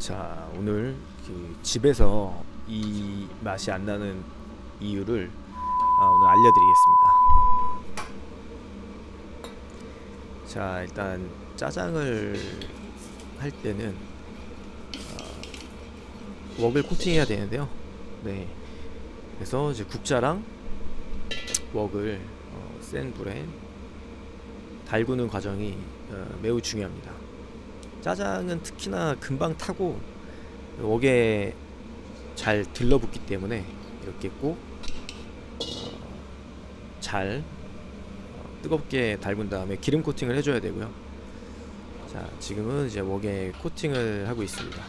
자, 오늘 그 집에서 이 맛이 안 나는 이유를 오늘 알려드리겠습니다. 자, 일단 짜장을 할 때는 웍을 코팅해야 되는데요. 네, 그래서 이제 국자랑 웍을 센 불에 달구는 과정이 매우 중요합니다. 짜장은 특히나 금방 타고 웍에 잘 들러붙기 때문에 이렇게 꼭 잘 뜨겁게 달군 다음에 기름 코팅을 해줘야 되고요. 자, 지금은 이제 웍에 코팅을 하고 있습니다.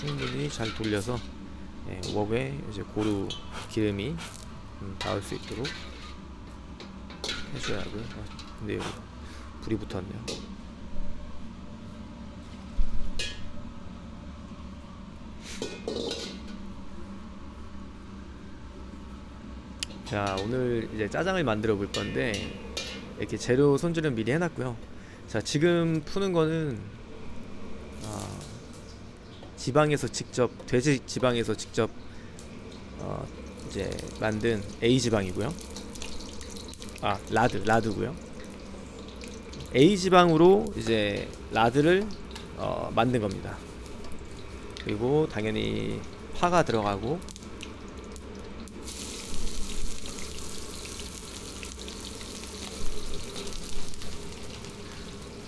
충분히 잘 돌려서 웍에 이제 고루 기름이 닿을 수 있도록 해줘야 하고요. 근데 여기 불이 붙었네요. 자, 오늘 이제 짜장을 만들어 볼 건데 이렇게 재료 손질은 미리 해놨고요. 자, 지금 푸는 거는 지방에서 직접 돼지 지방에서 직접 이제 만든 A 지방이고요. 라드고요. A 지방으로 이제 라드를 만든 겁니다. 그리고 당연히 파가 들어가고,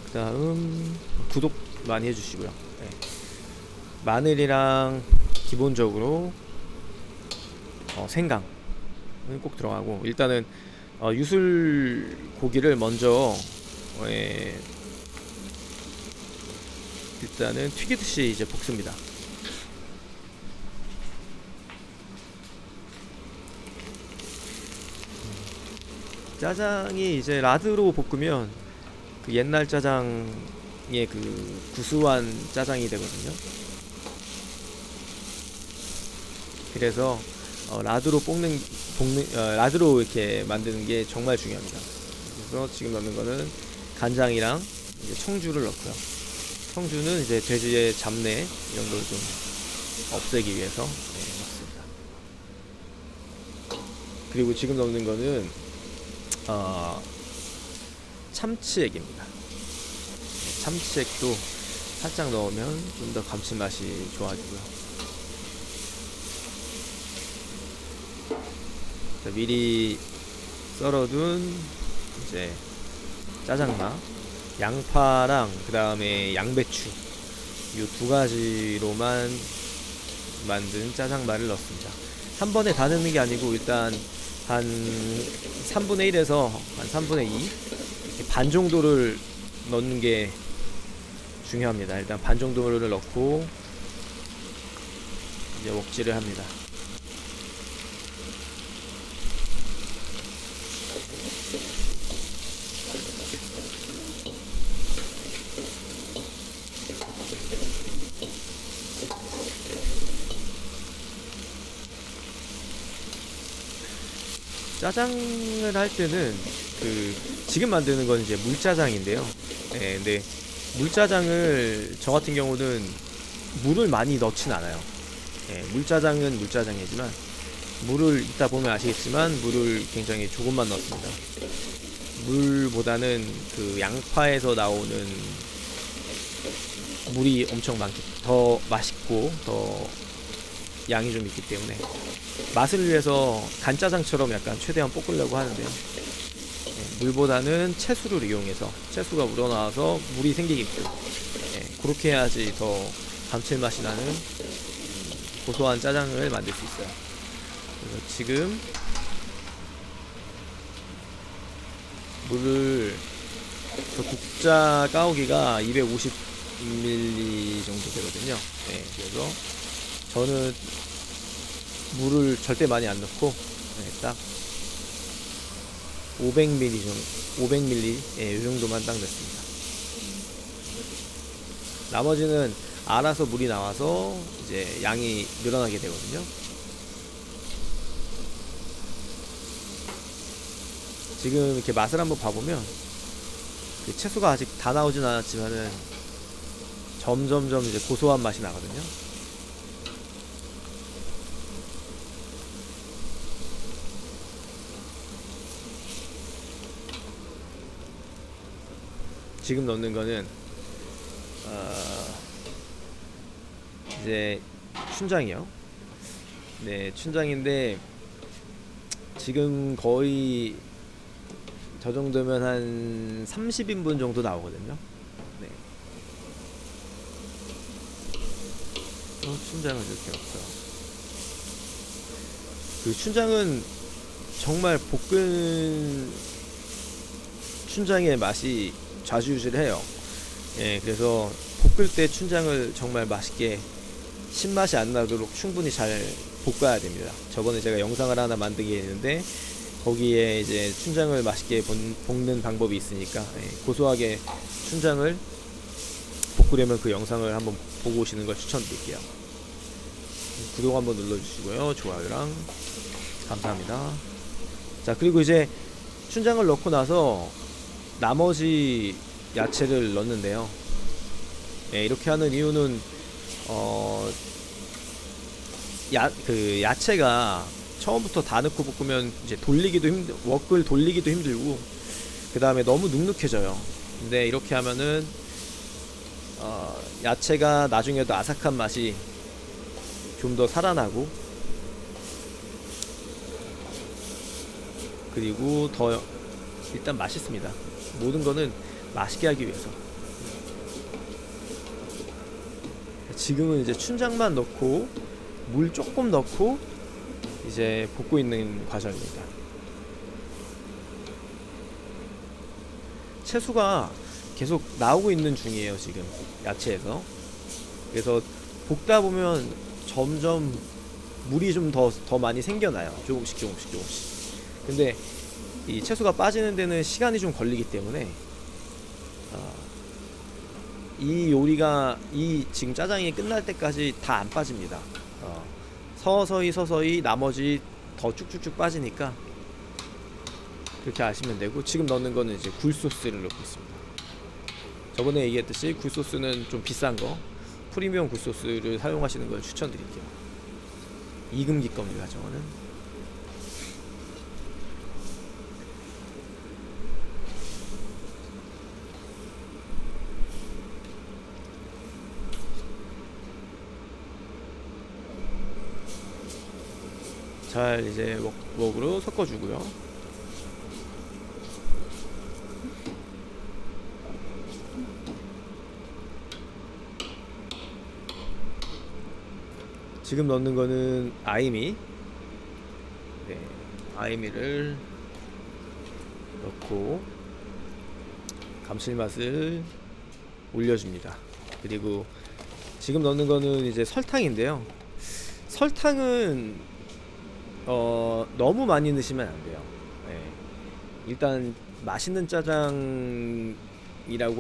그 다음 구독 많이 해주시고요. 네. 마늘이랑 기본적으로 생강은 꼭 들어가고, 일단은 유술 고기를 먼저 일단은 튀기듯이 이제 볶습니다. 짜장이 이제 라드로 볶으면 그 옛날 짜장의 그 구수한 짜장이 되거든요. 그래서 라드로 라드로 이렇게 만드는 게 정말 중요합니다. 그래서 지금 넣는 거는 간장이랑 이제 청주를 넣고요. 청주는 이제 돼지의 잡내 이런 걸 좀 없애기 위해서 넣습니다. 그리고 지금 넣는 거는 참치액입니다. 참치액도 살짝 넣으면 좀 더 감칠맛이 좋아지고요. 자, 미리 썰어둔 이제 짜장마, 양파랑 그 다음에 양배추, 이 두 가지로만 만든 짜장마를 넣습니다. 한 번에 다 넣는 게 아니고 일단 한 3분의 1에서 한 3분의 2 반 정도를 넣는 게 중요합니다. 일단 반 정도를 넣고 이제 웍질을 합니다. 짜장을 할 때는 지금 만드는 건 이제 물짜장인데요. 근데 물짜장을 저 같은 경우는 물을 많이 넣진 않아요. 물짜장은 물짜장이지만 물을 이따 보면 아시겠지만 물을 굉장히 조금만 넣습니다. 물보다는 그 양파에서 나오는 물이 엄청 더 맛있고 더 양이 좀 있기 때문에 맛을 위해서 간짜장처럼 약간 최대한 볶으려고 하는데요. 물보다는 채수를 이용해서 채수가 우러나와서 물이 생기게끔 그렇게 해야지 더 감칠맛이 나는 고소한 짜장을 만들 수 있어요. 그래서 지금 물을 국자 까오기가 250ml 정도 되거든요. 그래서 저는 물을 절대 많이 안 넣고 딱 500ml 정도, 500ml 이 정도만 딱 넣습니다. 나머지는 알아서 물이 나와서 이제 양이 늘어나게 되거든요. 지금 이렇게 맛을 한번 봐보면 그 채소가 아직 다 나오진 않았지만은 점점점 이제 고소한 맛이 나거든요. 지금 넣는 거는 이제 춘장이요. 네, 춘장인데 지금 거의 저 정도면 한 30인분 정도 나오거든요. 네. 춘장을 이렇게 넣고요. 그 춘장은 정말 볶은 춘장의 맛이 좌지우지해요. 예, 그래서 볶을 때 춘장을 정말 맛있게 신맛이 안 나도록 충분히 잘 볶아야 됩니다. 저번에 제가 영상을 하나 만들게 했는데 거기에 이제 춘장을 맛있게 볶는 방법이 있으니까 고소하게 춘장을 볶으려면 그 영상을 한번 보고 오시는 걸 추천드릴게요. 구독 한번 눌러주시고요. 좋아요랑 감사합니다. 자, 그리고 이제 춘장을 넣고 나서 나머지 야채를 넣는데요. 이렇게 하는 이유는 그 야채가 처음부터 다 넣고 볶으면 이제 웍을 돌리기도 힘들고 그 다음에 너무 눅눅해져요. 근데 이렇게 하면은 야채가 나중에도 아삭한 맛이 좀 더 살아나고 그리고 더 일단 맛있습니다. 모든 거는 맛있게 하기 위해서. 지금은 이제 춘장만 넣고 물 조금 넣고 이제 볶고 있는 과정입니다. 채소가 계속 나오고 있는 중이에요, 지금 야채에서. 그래서 볶다 보면 점점 물이 좀 더 많이 생겨나요. 조금씩. 근데 이 채소가 빠지는 데는 시간이 좀 걸리기 때문에 이 요리가 지금 짜장이 끝날 때까지 다 안 빠집니다. 서서히 나머지 더 쭉쭉쭉 빠지니까 그렇게 아시면 되고, 지금 넣는 거는 이제 굴소스를 넣고 있습니다. 저번에 얘기했듯이 굴소스는 좀 비싼 거 프리미엄 굴소스를 사용하시는 걸 추천드릴게요. 이금기 겁니다, 저거는. 잘 이제 웍으로 섞어주고요. 지금 넣는 거는 아이미. 네, 아이미를 넣고 감칠맛을 올려줍니다. 그리고 지금 넣는 거는 이제 설탕인데요. 설탕은 너무 많이 넣으시면 안 돼요. 네. 일단 맛있는 짜장이라고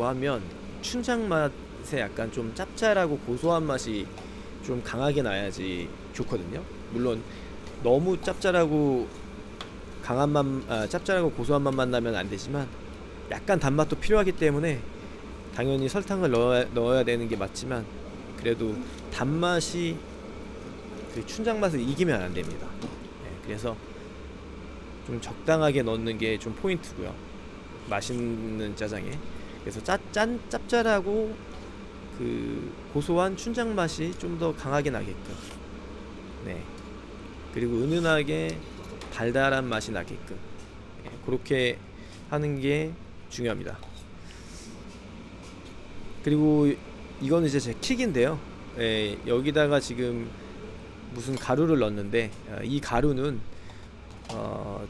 하면 춘장 맛에 약간 좀 짭짤하고 고소한 맛이 좀 강하게 나야지 좋거든요. 물론 너무 짭짤하고 짭짤하고 고소한 맛만 나면 안 되지만 약간 단맛도 필요하기 때문에 당연히 설탕을 넣어야 되는 게 맞지만, 그래도 단맛이 그 춘장 맛을 이기면 안 됩니다. 그래서 좀 적당하게 넣는 게 좀 포인트고요. 맛있는 짜장에. 그래서 짭짤하고 그 고소한 춘장 맛이 좀 더 강하게 나게끔. 네. 그리고 은은하게 달달한 맛이 나게끔. 그렇게 하는 게 중요합니다. 그리고 이거는 이제 제 킥인데요. 여기다가 지금 무슨 가루를 넣었는데, 이 가루는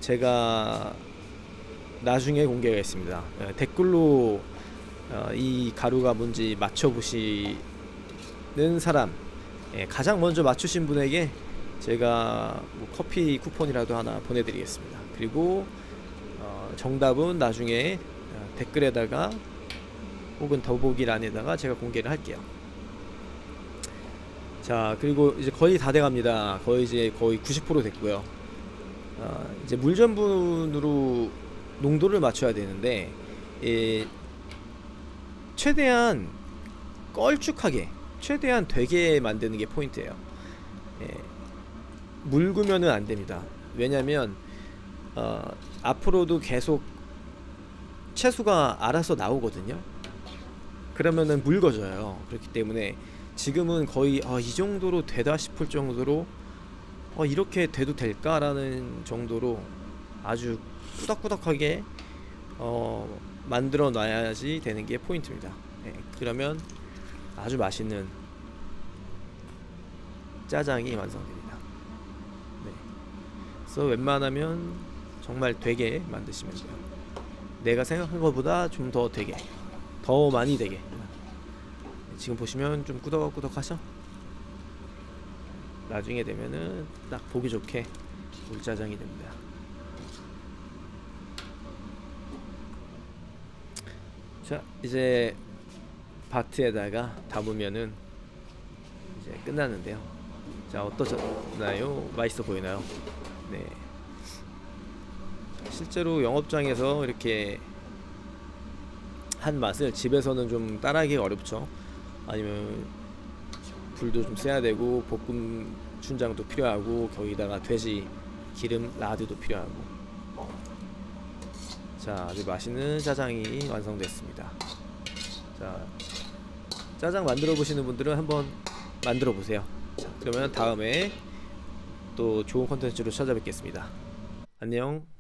제가 나중에 공개하겠습니다. 댓글로 이 가루가 뭔지 맞춰보시는 사람, 가장 먼저 맞추신 분에게 제가 뭐 커피 쿠폰이라도 하나 보내드리겠습니다. 그리고 정답은 나중에 댓글에다가 혹은 더보기란에다가 제가 공개를 할게요. 자, 그리고 이제 거의 다 돼갑니다. 거의 90% 됐고요. 이제 물 전분으로 농도를 맞춰야 되는데 최대한 걸쭉하게, 최대한 되게 만드는 게 포인트예요. 묽으면은 안 됩니다. 왜냐면 앞으로도 계속 채수가 알아서 나오거든요. 그러면은 묽어져요. 그렇기 때문에 지금은 거의 이 정도로 되다 싶을 정도로 이렇게 돼도 될까라는 정도로 아주 꾸덕꾸덕하게 만들어 놔야지 되는 게 포인트입니다. 그러면 아주 맛있는 짜장이 완성됩니다. 네. 그래서 웬만하면 정말 되게 만드시면 돼요. 내가 생각한 것보다 좀 더 되게, 더 많이 되게. 지금 보시면 좀 꾸덕꾸덕하죠? 나중에 되면은 딱 보기 좋게 물짜장이 됩니다. 자, 이제 바트에다가 담으면은 이제 끝났는데요. 자, 어떠셨나요? 맛있어 보이나요? 네. 실제로 영업장에서 이렇게 한 맛을 집에서는 좀 따라하기가 어렵죠. 아니면 불도 좀 세야 되고 볶음 춘장도 필요하고 거기다가 돼지 기름 라드도 필요하고. 자, 아주 맛있는 짜장이 완성됐습니다. 자, 짜장 만들어 보시는 분들은 한번 만들어 보세요. 자, 그러면 다음에 또 좋은 컨텐츠로 찾아뵙겠습니다. 안녕.